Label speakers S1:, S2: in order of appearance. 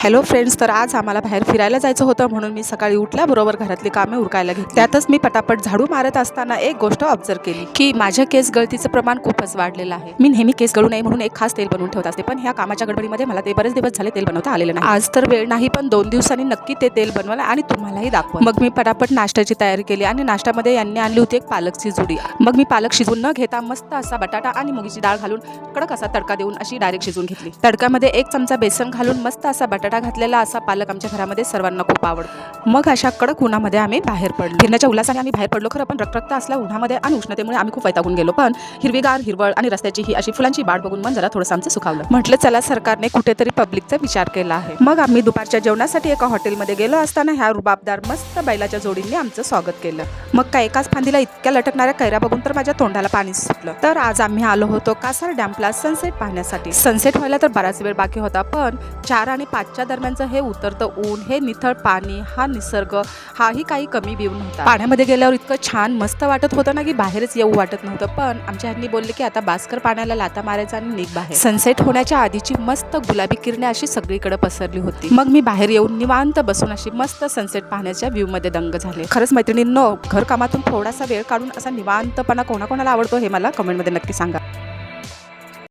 S1: Hello friends, तर आज आम्हाला बाहेर फिरायला जायचं होतं म्हणून मी सकाळी उठल्याबरोबर घरातली कामे उरकायला घेतली. त्यातच मी पटापट झाडू मारत असताना एक गोष्ट ऑब्झर्व केली की माझ्या केस गळतीचं प्रमाण खूपच वाढलेलं आहे. मी नेहमी केस गळू नये म्हणून एक खास तेल बनवून ठेवत असते, पण ह्या कामाच्या गडबडीमध्ये मला ते बरेच दिवस झाले तेल बनवता आलेलं नाही. आज तर वेळ नाही, पण 2 दिवसांनी नक्की ते तेल बनवायला आणि तुम्हालाही दाखवा. मग मी पटापट नाश्त्याची तयारी केली आणि नाश्त्यामध्ये यांनी आणली होती एक पालकची जुडी. मग मी पालक शिजवून न घेता मस्त असा बटाटा आणि मुगीची डाळ घालून कडक असा तडका देऊन अशी डायरेक्ट शिजवून घेतली. तडक्यामध्ये 1 चमचा बेसन घालून मस्त असा बटाटा घातलेला असा पालक आमच्या घरामध्ये सर्वांना खूप आवडतो. मग अशा कडक उन्हामध्ये आम्ही बाहेर पडलो. फिरण्याच्या उल्हासाने आम्ही बाहेर पडलो खरं, पण रखरखता असल्या उन्हामध्ये आणि उष्णतेमुळे आम्ही खूप वैतागून गेलो. पण हिरवीगार हिरवळ आणि रस्त्याची ही अशी फुलांची बाड बघून मन जरा थोडंसं आमचं सुखावलं. म्हटलं चला, सरकारने कुठेतरी पब्लिकचा विचार केला आहे. मग आम्ही दुपारच्या जेवणासाठी एका हॉटेलमध्ये गेलो असताना ह्या रुबाबदार मस्त बैलाच्या जोडीने आमचं स्वागत केलं. मग काय एकाच फांदीला इतक्या लटकणाऱ्या कैऱ्या बघून तर माझ्या तोंडाला पाणी सुटलं. तर आज आम्ही आलो होतो कासार डॅमला सनसेट पाहण्यासाठी. सनसेट व्हायला तर बराच वेळ बाकी होता, पण 4 आणि 5च्या दरम्यानचं हे उतरतं ऊन, हे निथळ पाणी, हा निसर्ग, हाही काही कमी बिऊ नव्हता. पाण्यामध्ये गेल्यावर इतकं छान मस्त वाटत होतं ना की बाहेरच येऊ वाटत नव्हतं. पण आमच्या ह्यांनी बोलले की आता बास्कर पाण्याला लाता मारायचा आणि निघ बाहेर. सनसेट होण्याच्या आधीची मस्त गुलाबी किरणे अशी सगळीकडे पसरली होती. मग मी बाहेर येऊन निवांत बसून अशी मस्त सनसेट पाहण्याच्या व्ह्यू मध्ये दंग झाले. खरंच मैत्रिणींनो, घर कामातून थोडासा वेळ काढून असा निवांतपणा कोणाकोणाला आवडतो हे मला कमेंटमध्ये नक्की सांगा.